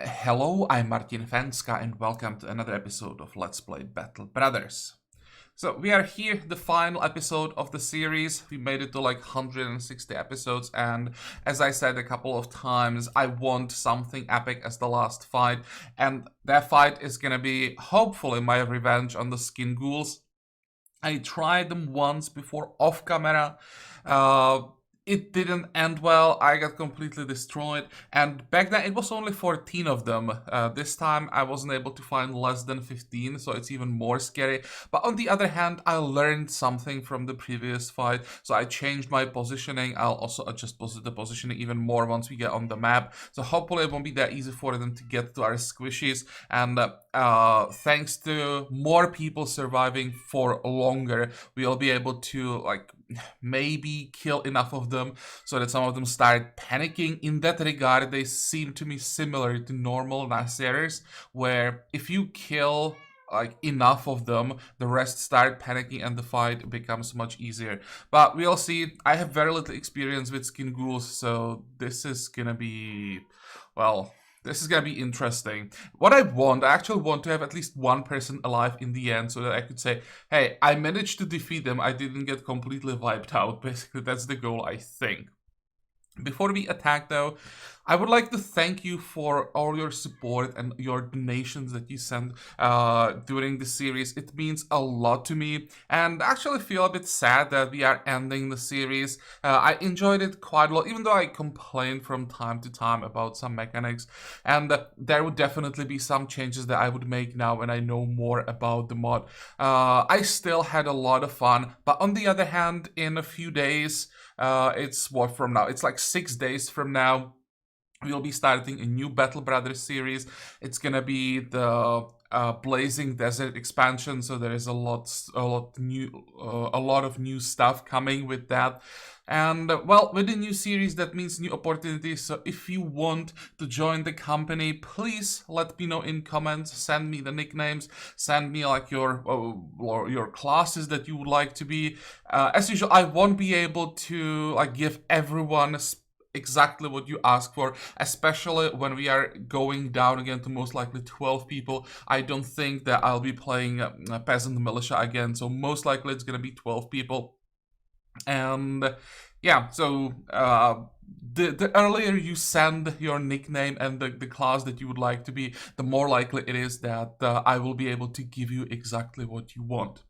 Hello, I'm Martin Fencka and welcome to another episode of Let's Play Battle Brothers. So we are here, the final episode of the series. We made it to like 160 episodes, and as I said a couple of times, I want something epic as the last fight, and that fight is gonna be hopefully my revenge on the skin ghouls. I tried them once before off camera. It didn't end well. I got completely destroyed, and back then it was only 14 of them. This time I wasn't able to find less than 15, so it's even more scary. But on the other hand, I learned something from the previous fight, so I changed my positioning. I'll also adjust the positioning even more once we get on the map, so hopefully it won't be that easy for them to get to our squishies. And thanks to more people surviving for longer, we'll be able to maybe kill enough of them so that some of them start panicking. In that regard, they seem to me similar to normal Nasirers, where if you kill enough of them, the rest start panicking and the fight becomes much easier. But we'll see. I have very little experience with skin ghouls, so this is gonna be, well, this is gonna be interesting. What I actually want to have at least one person alive in the end so that I could say, hey, I managed to defeat them, I didn't get completely wiped out. Basically, that's the goal, I think. Before we attack though, I would like to thank you for all your support and your donations that you sent during the series. It means a lot to me, and I actually feel a bit sad that we are ending the series. I enjoyed it quite a lot, even though I complained from time to time about some mechanics, and there would definitely be some changes that I would make now when I know more about the mod. I still had a lot of fun, but on the other hand, in a few days, it's what from now? It's like 6 days from now. We'll be starting a new Battle Brothers series. It's gonna be the Blazing Desert expansion, so there is a lot of new stuff coming with that. And well, with the new series, that means new opportunities. So if you want to join the company, please let me know in comments. Send me the nicknames. Send me like your classes that you would like to be. As usual, I won't be able to give everyone exactly what you ask for, especially when we are going down again to most likely 12 people. I don't think that I'll be playing Peasant Militia again, so most likely it's gonna be 12 people. And yeah, so the earlier you send your nickname and the class that you would like to be, the more likely it is that I will be able to give you exactly what you want.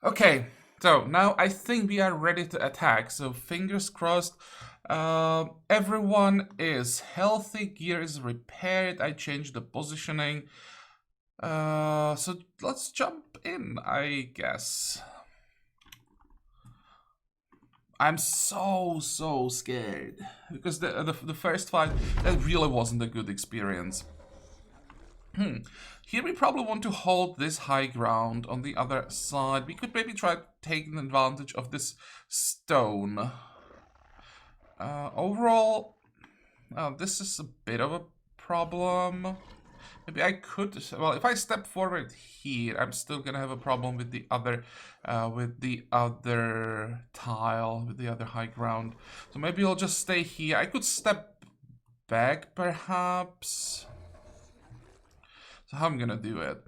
Okay, so now I think we are ready to attack, so fingers crossed. Everyone is healthy, gear is repaired, I changed the positioning. So let's jump in, I guess. I'm so scared, because the first fight, that really wasn't a good experience. Here we probably want to hold this high ground. On the other side, we could maybe try taking advantage of this stone. Overall, this is a bit of a problem. Maybe I could, well, if I step forward here, I'm still gonna have a problem with the other tile, with the other high ground. So maybe I'll just stay here. I could step back, perhaps. So how I'm gonna do it?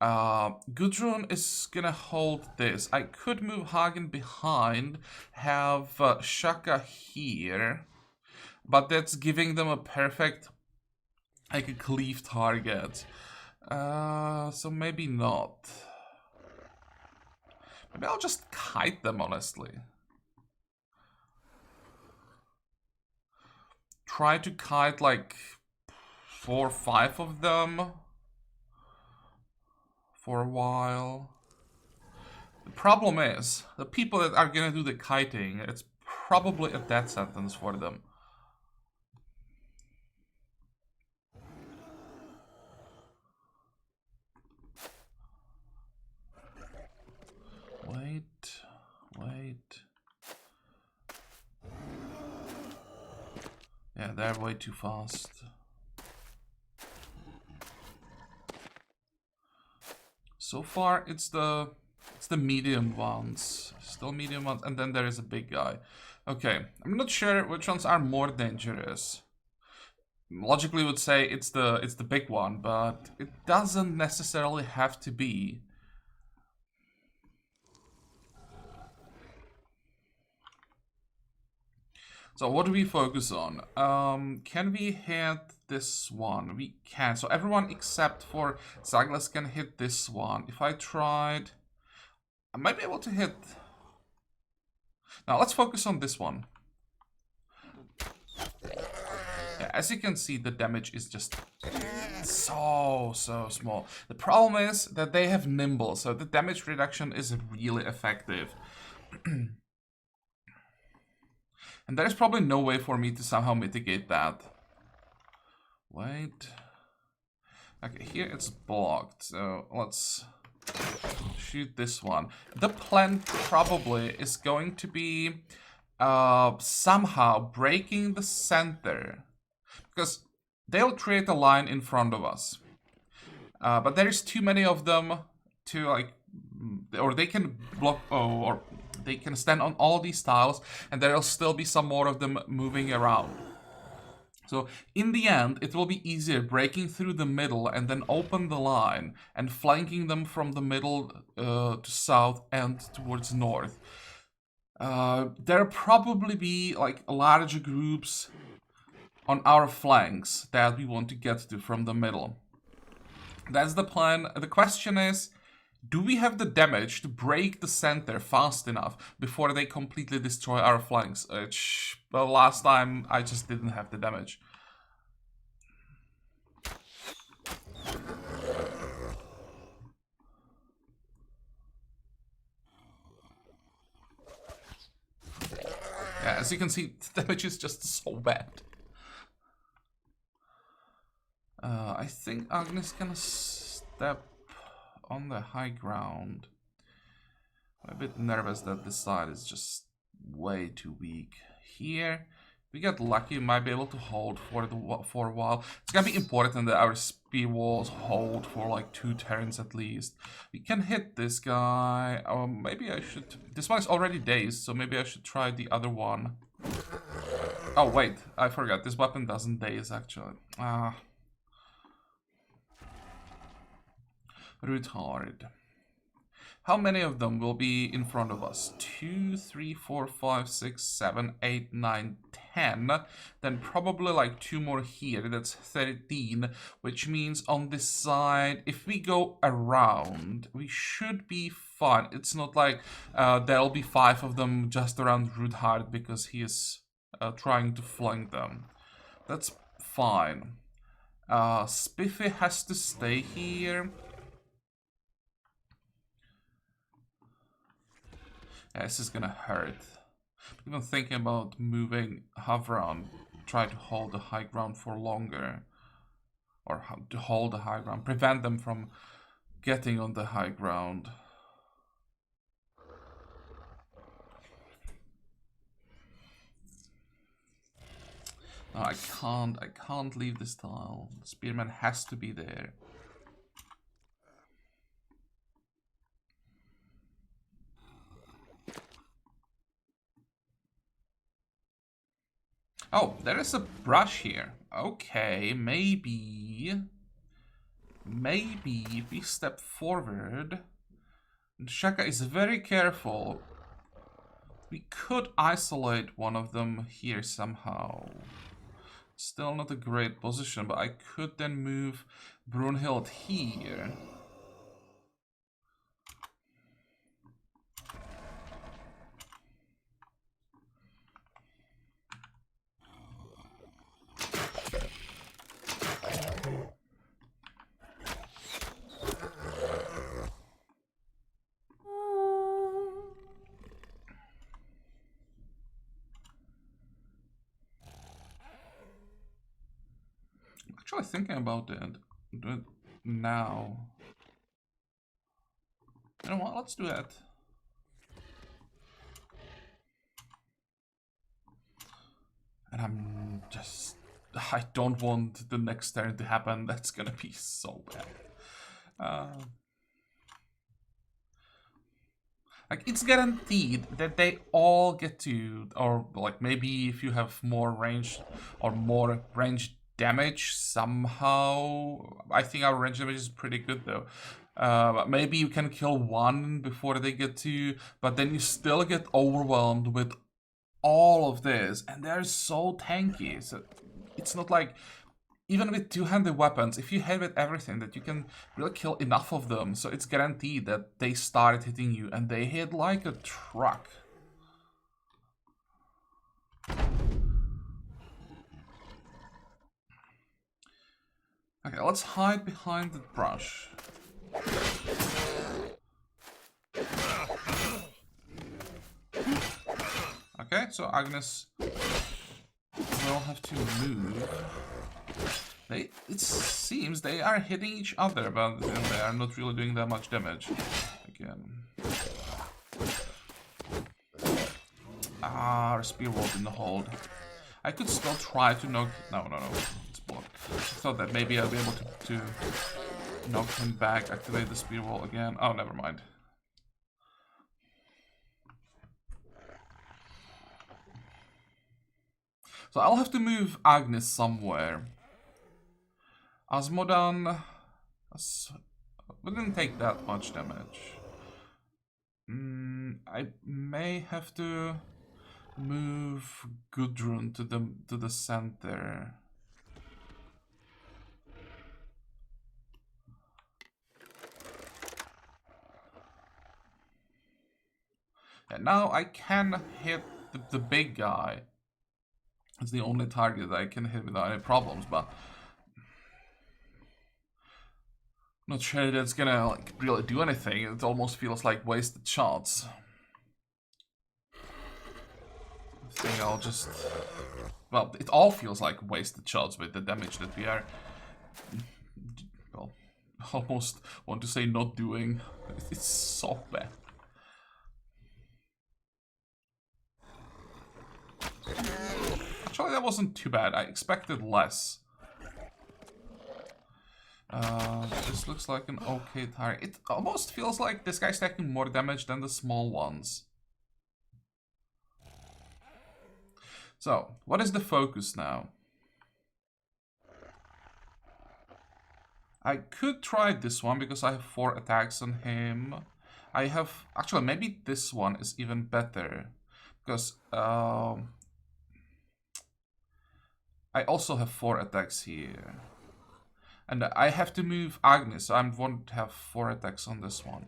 Gudrun is gonna hold this. I could move Hagen behind, have Shaka here, but that's giving them a perfect, a cleave target. So maybe not. Maybe I'll just kite them, honestly. Try to kite like 4 or 5 of them for a while. The problem is, the people that are gonna do the kiting, it's probably a death sentence for them. Wait. Yeah, they're way too fast. So far, it's the medium ones. Still medium ones, and then there is a big guy. Okay, I'm not sure which ones are more dangerous. logically would say it's the big one, but it doesn't necessarily have to be. So what do we focus on? Can we hit this one? We can. So everyone except for Zaglas can hit this one. If I tried, I might be able to hit. Now let's focus on this one. Yeah, as you can see, the damage is just so small. The problem is that they have nimble, so the damage reduction is really effective. And there's probably no way for me to somehow mitigate that. Wait. Okay, here it's blocked, so let's shoot this one. The plan probably is going to be somehow breaking the center, because they'll create a line in front of us. But there is too many of them to like, or they can block, or they can stand on all these tiles, and there'll still be some more of them moving around. So in the end, it will be easier breaking through the middle and then open the line and flanking them from the middle to south and towards north. There'll probably be like large groups on our flanks that we want to get to from the middle. That's the plan. The question is, do we have the damage to break the center fast enough before they completely destroy our flanks? Which, well, last time I just didn't have the damage. Yeah, as you can see, the damage is just so bad. I think Agnes gonna step on the high ground. I'm a bit nervous that this side is just way too weak. Here, if we get lucky, we might be able to hold for a while. It's gonna be important that our speed walls hold for like 2 turns at least. We can hit this guy. Maybe I should. This one is already dazed, so maybe I should try the other one. Oh wait, I forgot. This weapon doesn't daze actually. Retard. How many of them will be in front of us? 2, 3, 4, 5, 6, 7, 8, 9, 10. Then probably like 2 more here. That's 13. Which means on this side, if we go around, we should be fine. It's not like there'll be 5 of them just around Rudhard because he is trying to flank them. That's fine. Spiffy has to stay here. Yeah, this is gonna hurt. I'm even thinking about moving Havran, try to hold the high ground for longer. Or to hold the high ground, prevent them from getting on the high ground. No, I can't leave this tile. The spearman has to be there. Oh, there is a brush here. Okay, maybe if we step forward, Shaka is very careful. We could isolate one of them here somehow. Still not a great position, but I could then move Brunhild here. Actually thinking about it now. You know what, let's do that. And I don't want the next turn to happen. That's gonna be so bad. Like, it's guaranteed that they all get to, or like maybe if you have more range or more range damage somehow. I think our range damage is pretty good though. Maybe you can kill one before they get to you, but then you still get overwhelmed with all of this, and they're so tanky. So it's not like, even with two-handed weapons, if you hit with everything, that you can really kill enough of them, so it's guaranteed that they start hitting you, and they hit like a truck. Okay, let's hide behind the brush. Okay, so Agnes will have to move. It seems they are hitting each other, but they are not really doing that much damage. Again. Ah, our spear wall didn't hold. I could still try to knock... No. It's blocked. I thought that maybe I'll be able to knock him back, activate the spear wall again. Oh, never mind. So I'll have to move Agnes somewhere. Asmodan wouldn't take that much damage. I may have to move Gudrun to the center. And now I can hit the big guy. It's the only target that I can hit without any problems, but not sure that's gonna like really do anything. It almost feels like wasted shots. I think I'll just... Well, it all feels like wasted shots with the damage that we are... Well, almost want to say not doing. It's so bad. Actually, that wasn't too bad. I expected less. This looks like an okay target. It almost feels like this guy's taking more damage than the small ones. So, what is the focus now? I could try this one because I have 4 attacks on him. I have... Actually, maybe this one is even better. Because I also have 4 attacks here. And I have to move Agnes, so I won't have 4 attacks on this one.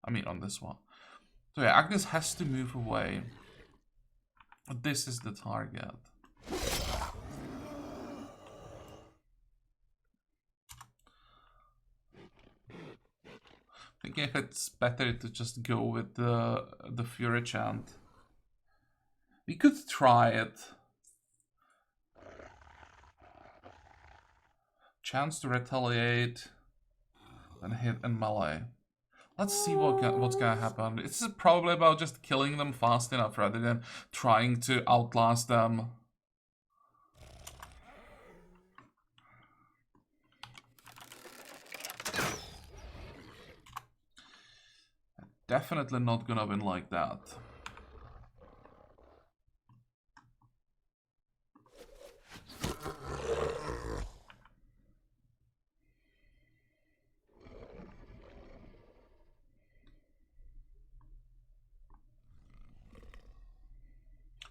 I mean, on this one. So yeah, Agnes has to move away. This is the target. Thinking if it's better to just go with the Fury Chant. We could try it. Chance to retaliate and hit in melee. Let's see what's gonna happen. It's probably about just killing them fast enough rather than trying to outlast them. Definitely not gonna win like that.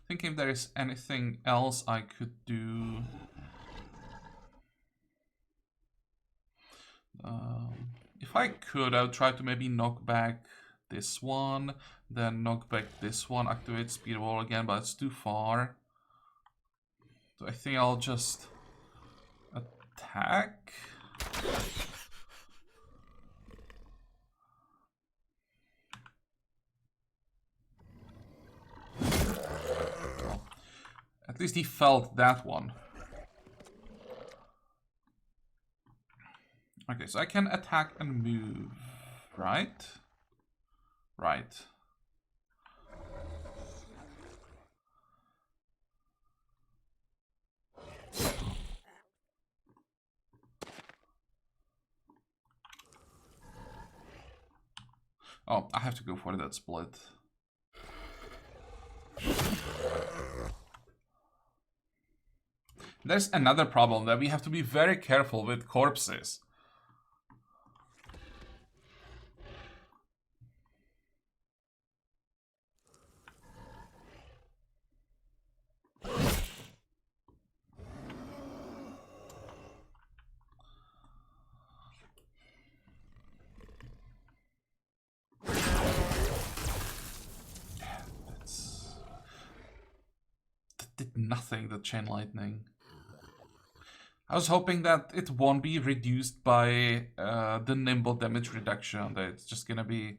Thinking if there is anything else I could do. If I could, I would try to maybe knock back this one, then knock back this one, activate speed wall again, but it's too far. So I think I'll just attack. Well, at least he felt that one. Okay, so I can attack and move, right? Right. Oh, I have to go for that split. There's another problem that we have to be very careful with corpses. That did nothing, the chain lightning. I was hoping that it won't be reduced by the nimble damage reduction, that it's just gonna be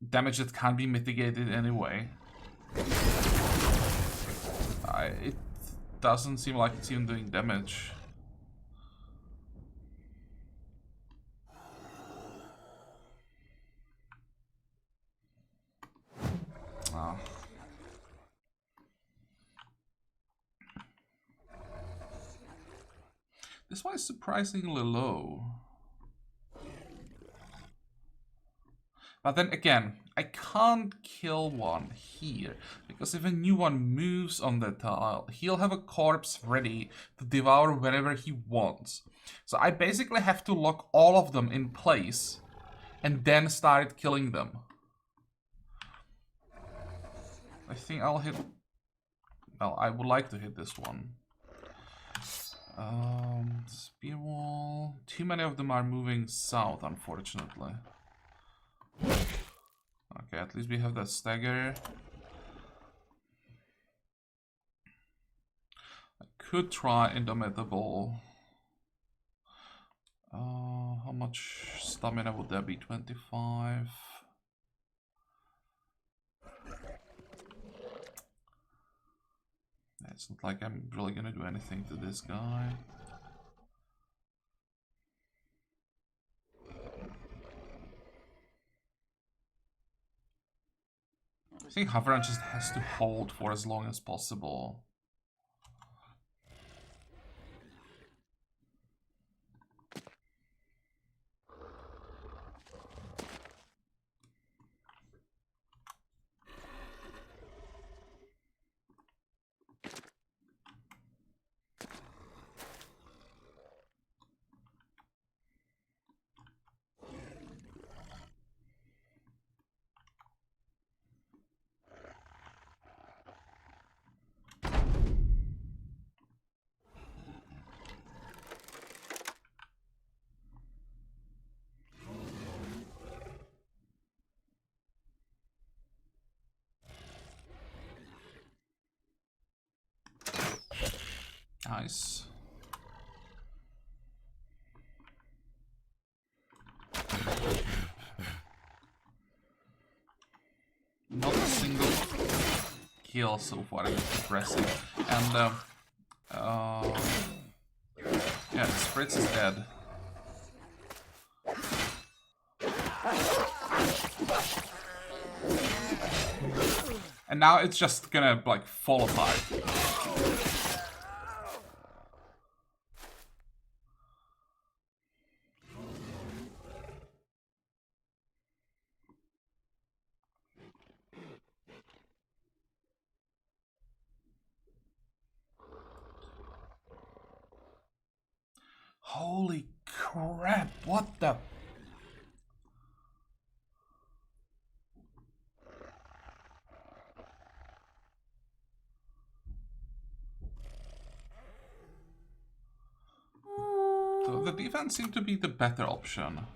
damage that can't be mitigated anyway. It doesn't seem like it's even doing damage. Oh. This one is surprisingly low. But then again, I can't kill one here, because if a new one moves on the tile, he'll have a corpse ready to devour whenever he wants. So I basically have to lock all of them in place and then start killing them. I think I'll hit... Well, I would like to hit this one. Spear wall. Too many of them are moving south, unfortunately. Okay, at least we have that stagger. I could try Indomitable. How much stamina would that be? 25. It's not like I'm really gonna do anything to this guy. I think Havran just has to hold for as long as possible. Nice. Not a single kill so far, it's impressive. And yeah, Spritz is dead. And now it's just gonna like fall apart. Holy crap, what the... So the defense seemed to be the better option.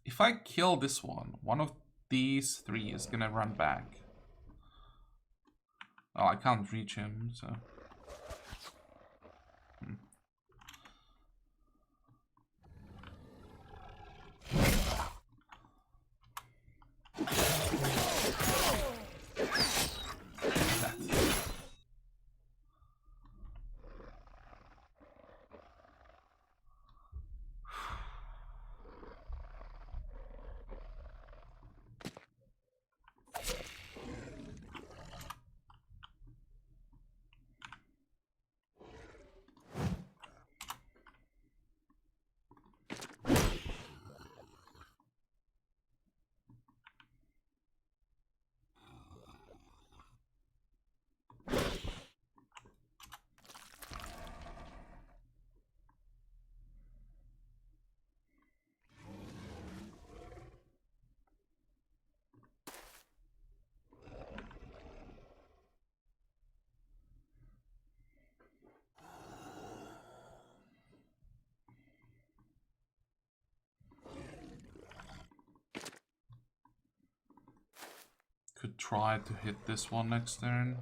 If I kill this one of these three is gonna run back. Oh, I can't reach him, so... try to hit this one next turn.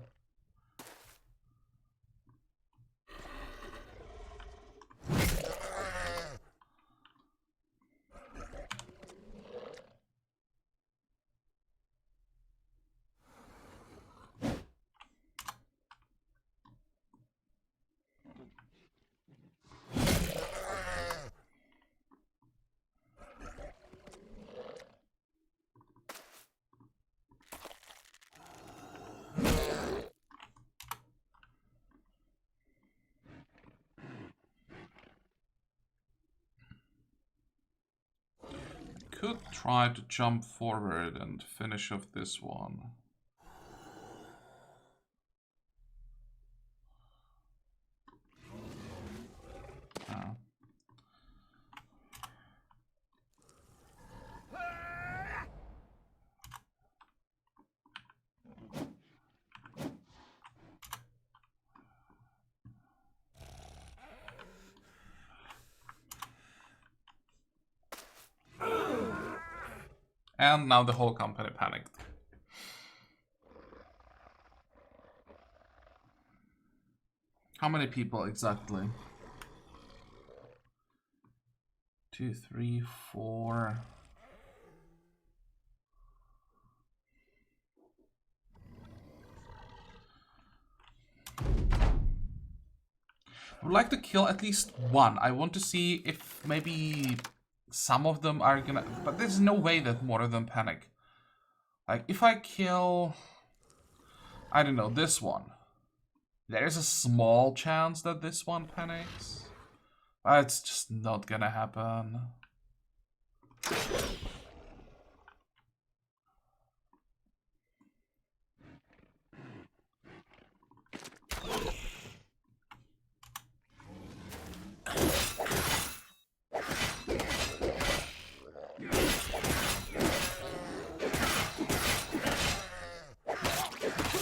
Could try to jump forward and finish off this one. And now the whole company panicked. How many people exactly? 2, 3, 4. I would like to kill at least one. I want to see if maybe some of them are gonna... But there's no way that more of them panic. Like, if I kill... I don't know, this one. There's a small chance that this one panics. But it's just not gonna happen.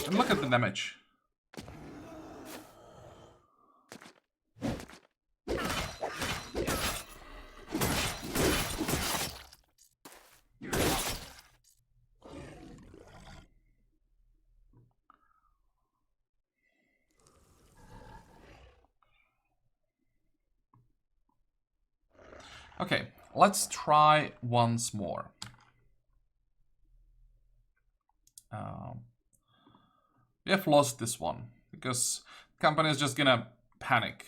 And look at the damage. Okay, let's try once more. We have lost this one because the company is just gonna panic.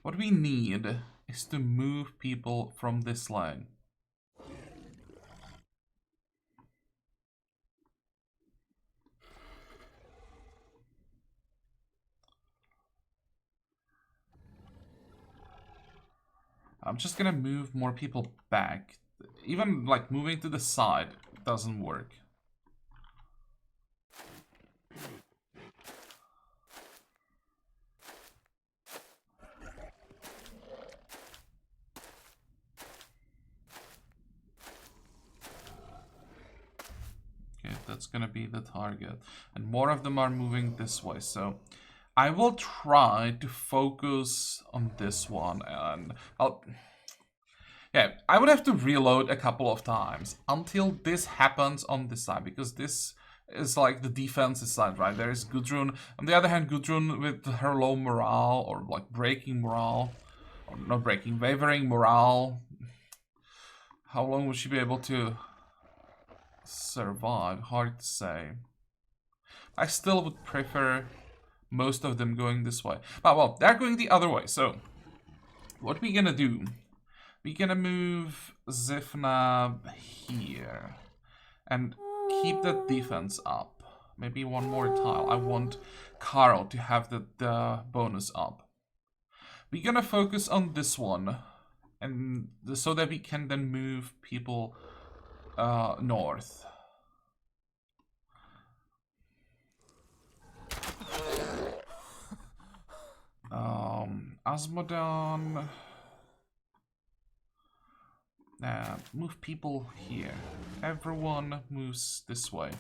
What we need is to move people from this line. I'm just gonna move more people back. Even like moving to the side doesn't work. Okay, that's gonna be the target. And more of them are moving this way, so I will try to focus on this one, and yeah, I would have to reload a couple of times until this happens on this side, because this is like the defensive side, right? There is Gudrun. On the other hand, Gudrun with her low morale, or like breaking morale, or not breaking, wavering morale. How long will she be able to survive? Hard to say. I still would prefer most of them going this way. But well, they're going the other way, so what we gonna do? We're gonna move Zifna here and keep the defense up. Maybe one more tile. I want Carl to have the bonus up. We're gonna focus on this one, and so that we can then move people north. Asmodon. Move people here. Everyone moves this way.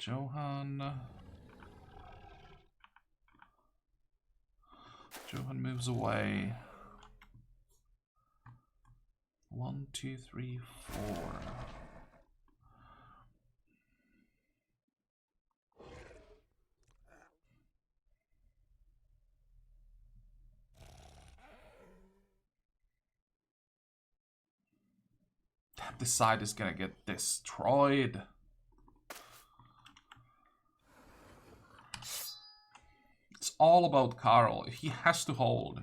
Johan moves away. 1, 2, 3, 4. This side is gonna get destroyed. It's all about Carl. He has to hold.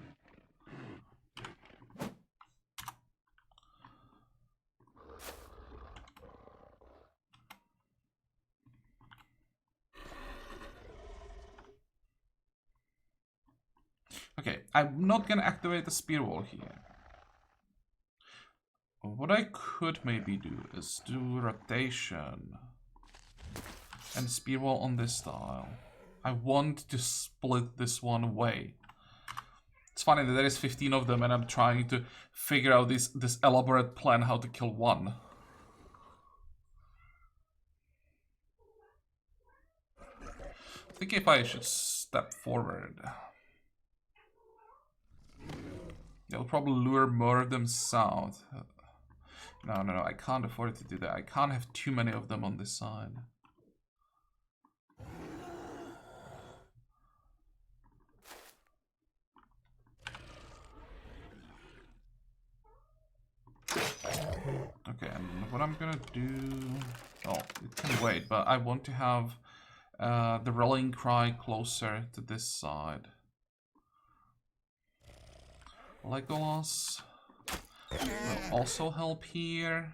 Okay, I'm not gonna activate the spear wall here. What I could maybe do is do rotation and spear wall on this tile. I want to split this one away. It's funny that there is 15 of them and I'm trying to figure out this elaborate plan how to kill one. I think if I should step forward. They'll probably lure more of them south. No, I can't afford to do that. I can't have too many of them on this side. Okay, and what I'm gonna do... Oh, it can wait, but I want to have the rallying cry closer to this side. Legolas will also help here.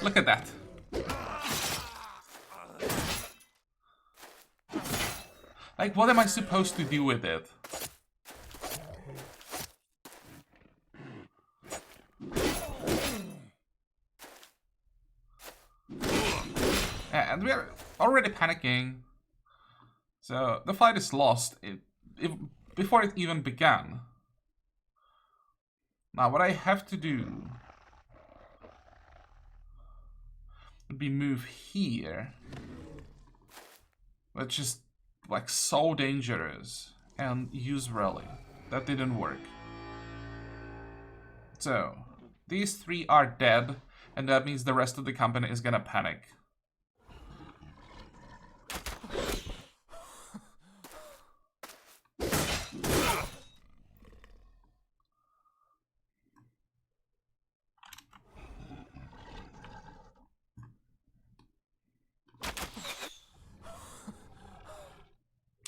Look at that. Like, what am I supposed to do with it? Yeah, and we are already panicking. So, the fight is lost before it even began. Now, what I have to do would be move here, which is like so dangerous, and use rally. That didn't work. So, these three are dead, and that means the rest of the company is gonna panic.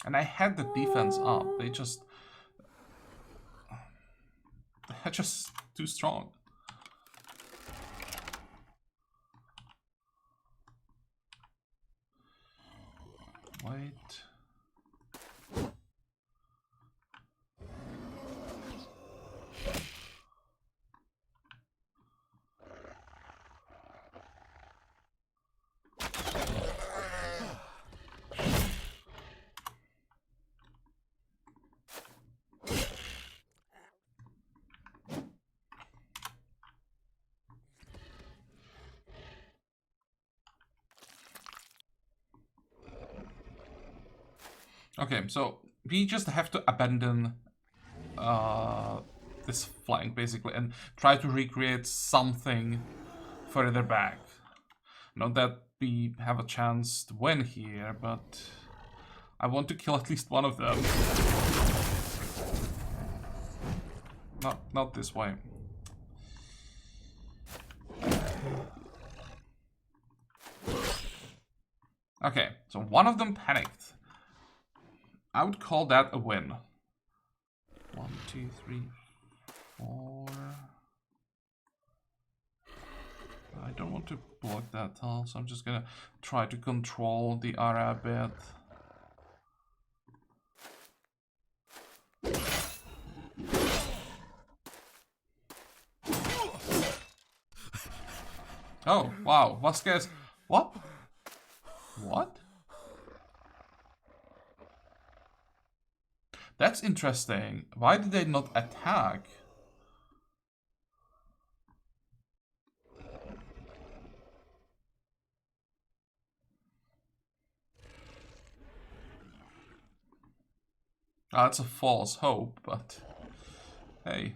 And I had the defense up. They're just too strong. Wait. Okay, so we just have to abandon this flank, basically, and try to recreate something further back. Not that we have a chance to win here, but I want to kill at least one of them. Not this way. Okay, so one of them panicked. I would call that a win. 1, 2, 3, 4. I don't want to block that tile, so I'm just gonna try to control the area a bit. Oh, wow, Vasquez. What? What? That's interesting. Why did they not attack? That's a false hope, but hey.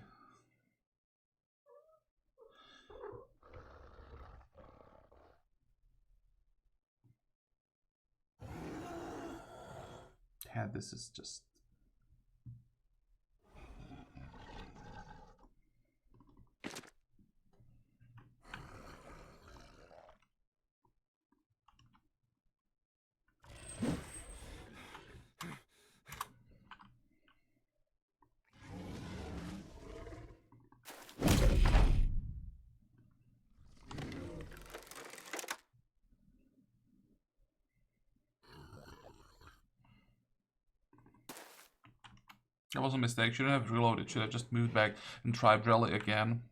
Yeah, this is just... That was a mistake. Shouldn't have reloaded. Should have just moved back and tried rally again.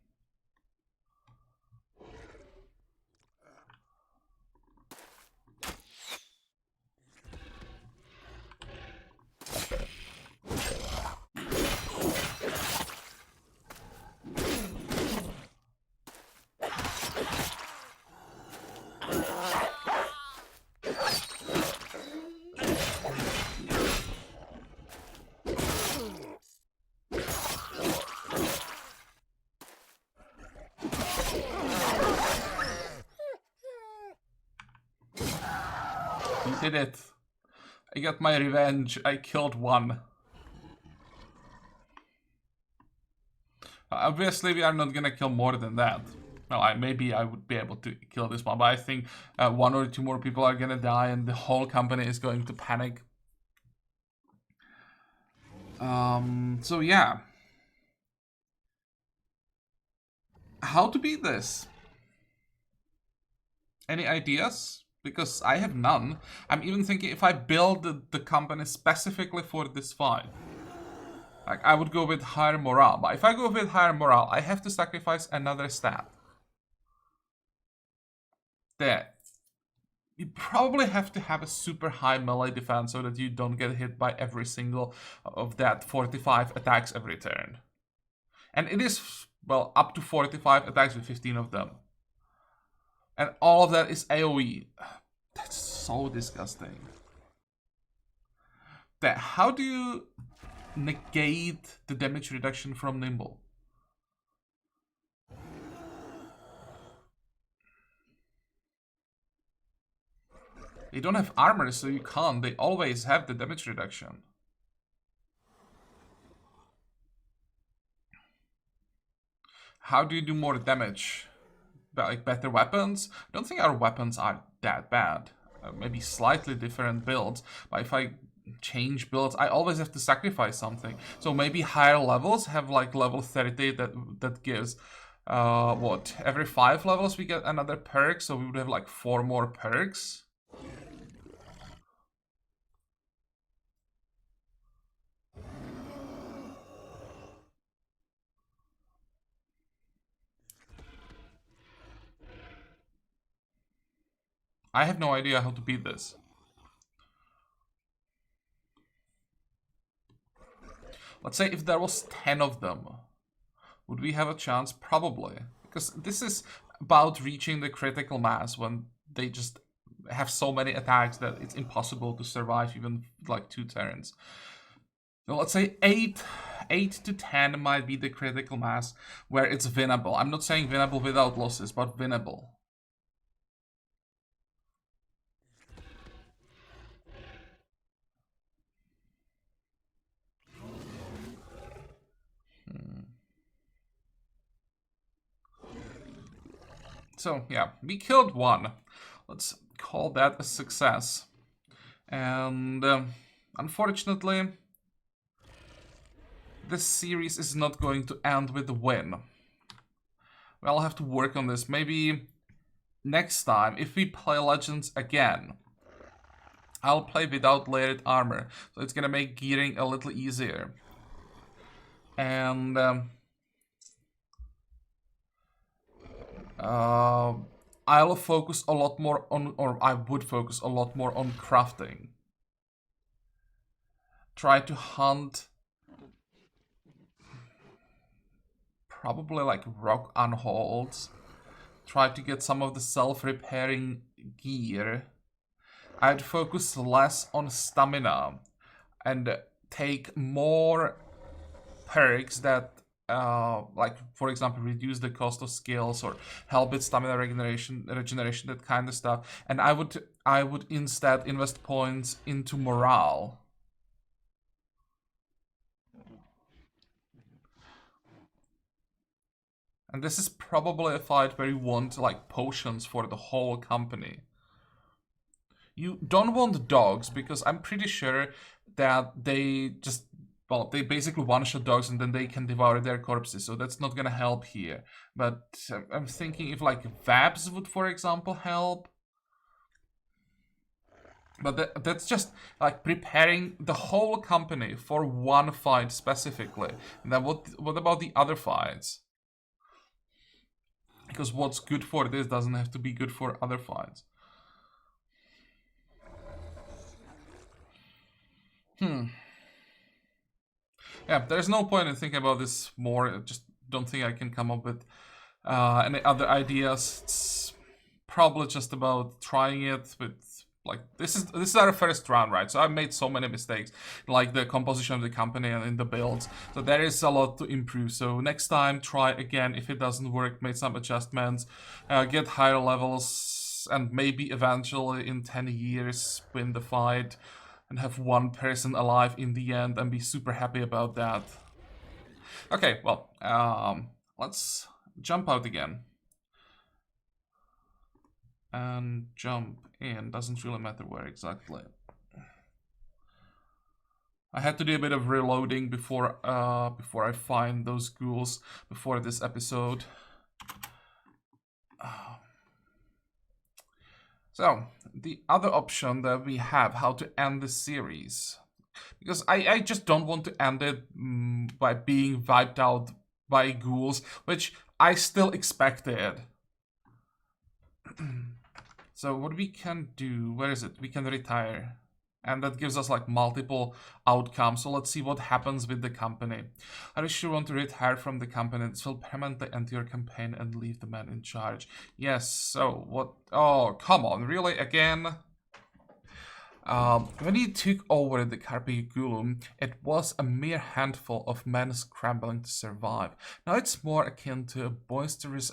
Did it. I got my revenge. I killed one. Obviously, we are not gonna kill more than that. Well, maybe I would be able to kill this one, but I think 1 or 2 more people are gonna die and the whole company is going to panic. So yeah. How to beat this? Any ideas? Because I have none. I'm even thinking if I build the company specifically for this fight, like I would go with higher morale. But if I go with higher morale, I have to sacrifice another stat. There. You probably have to have a super high melee defense so that you don't get hit by every single of that 45 attacks every turn. And it is, well, up to 45 attacks with 15 of them. And all of that is AoE. That's so disgusting. How do you negate the damage reduction from Nimble? They don't have armor, so you can't. They always have the damage reduction. How do you do more damage? Like better weapons? I don't think our weapons are that bad. Maybe slightly different builds, but if I change builds, I always have to sacrifice something. So maybe higher levels have like level 30 that gives what? Every 5 levels we get another perk, so we would have like 4 more perks. I have no idea how to beat this. Let's say if there was 10 of them, would we have a chance? Probably. Because this is about reaching the critical mass when they just have so many attacks that it's impossible to survive even like 2 turns. So let's say 8 to 10 might be the critical mass where it's winnable. I'm not saying winnable without losses, but winnable. So yeah, we killed one. Let's call that a success. And unfortunately, this series is not going to end with a win. I'll have to work on this. Maybe next time, if we play Legends again, I'll play without layered armor. So it's gonna make gearing a little easier. And I'll focus a lot more on, or I would focus a lot more on crafting. Try to hunt probably like rock unholds. Try to get some of the self-repairing gear. I'd focus less on stamina and take more perks that like for example reduce the cost of skills or help with stamina regeneration, that kind of stuff. And I would instead invest points into morale. And this is probably a fight where you want like potions for the whole company. You don't want dogs because I'm pretty sure that they just, well, they basically one-shot dogs and then they can devour their corpses, so that's not gonna help here. But I'm thinking if like Vabs would, for example, help. But that's just like preparing the whole company for one fight specifically. And then what about the other fights? Because what's good for this doesn't have to be good for other fights. Yeah, there's no point in thinking about this more. I just don't think I can come up with any other ideas. It's probably just about trying it with like this is our first round, right? So I've made so many mistakes, like the composition of the company and in the builds. So there is a lot to improve. So next time, try again. If it doesn't work, make some adjustments, get higher levels, and maybe eventually in 10 years win the fight and have one person alive in the end and be super happy about that. Okay, well, let's jump out again. And jump in, doesn't really matter where exactly. I had to do a bit of reloading before I find those ghouls before this episode. So, the other option that we have, how to end the series. Because I just don't want to end it by being wiped out by ghouls, which I still expected. So what we can do, where is it? We can retire. And that gives us like multiple outcomes. So let's see what happens with the company. I really want to retire from the company. This will permanently end your campaign and leave the man in charge. Yes, so what? Oh, come on, really? Again? When he took over the Carpigulum, it was a mere handful of men scrambling to survive. Now it's more akin to a boisterous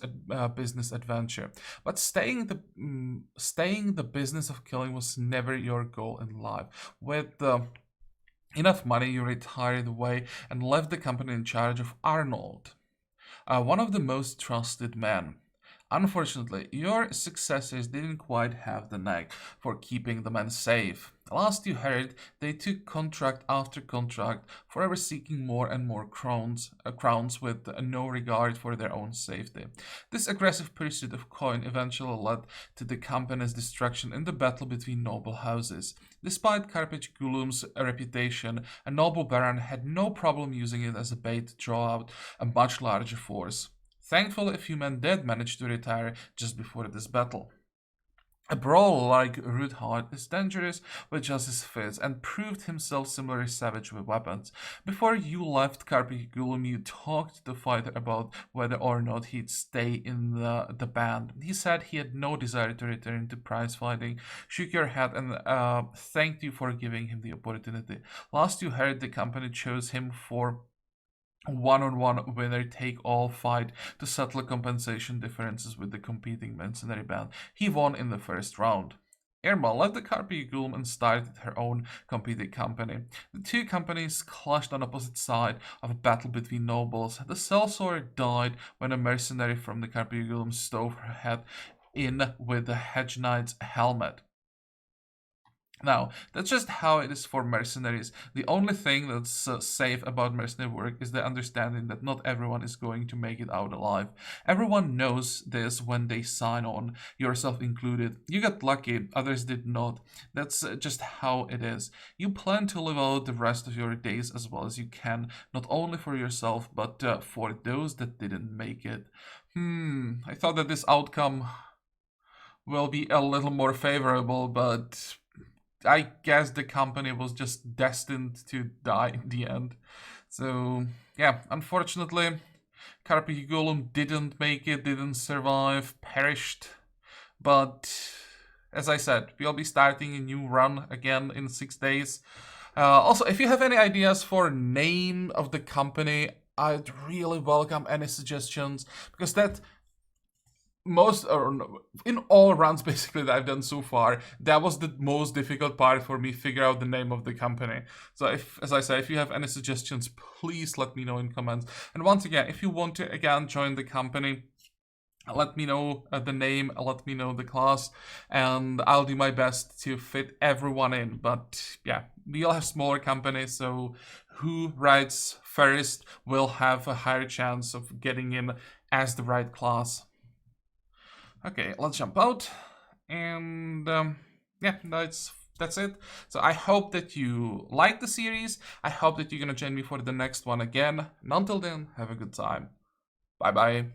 business adventure. But staying the business of killing was never your goal in life. With enough money, you retired away and left the company in charge of Arnold, one of the most trusted men. Unfortunately, your successors didn't quite have the knack for keeping the men safe. Last you heard, they took contract after contract, forever seeking more and more crowns with no regard for their own safety. This aggressive pursuit of coin eventually led to the company's destruction in the battle between noble houses. Despite Carpegulum's reputation, a noble baron had no problem using it as a bait to draw out a much larger force. Thankfully, a few men did manage to retire just before this battle. A brawler like Rudhart is dangerous with just his fists and proved himself similarly savage with weapons. Before you left Carpigulum, you talked to the fighter about whether or not he'd stay in the band. He said he had no desire to return to prize fighting, shook your head, and thanked you for giving him the opportunity. Last you heard, the company chose him for one-on-one winner-take-all fight to settle compensation differences with the competing mercenary band. He won in the first round. Irma left the Carpigulum and started her own competing company. The two companies clashed on opposite sides of a battle between nobles. The sellsword died when a mercenary from the Carpigulum stove her head in with the hedge knight's helmet. Now, that's just how it is for mercenaries. The only thing that's safe about mercenary work is the understanding that not everyone is going to make it out alive. Everyone knows this when they sign on, yourself included. You got lucky, others did not. That's just how it is. You plan to live out the rest of your days as well as you can, not only for yourself, but for those that didn't make it. I thought that this outcome will be a little more favorable, but I guess the company was just destined to die in the end. So, yeah, unfortunately, Carpigulum didn't make it, didn't survive, perished. But, as I said, we'll be starting a new run again in 6 days. Also, if you have any ideas for name of the company, I'd really welcome any suggestions, because that most or in all runs basically that I've done so far, that was the most difficult part for me, figure out the name of the company. So if, as I say, if you have any suggestions, please let me know in comments. And once again, if you want to again join the company, let me know the name, let me know the class, and I'll do my best to fit everyone in. But yeah, we'll have smaller companies, so who writes first will have a higher chance of getting in as the right class. Okay, let's jump out, and yeah, that's it. So I hope that you like the series. I hope that you're gonna join me for the next one again. And until then, have a good time. Bye bye.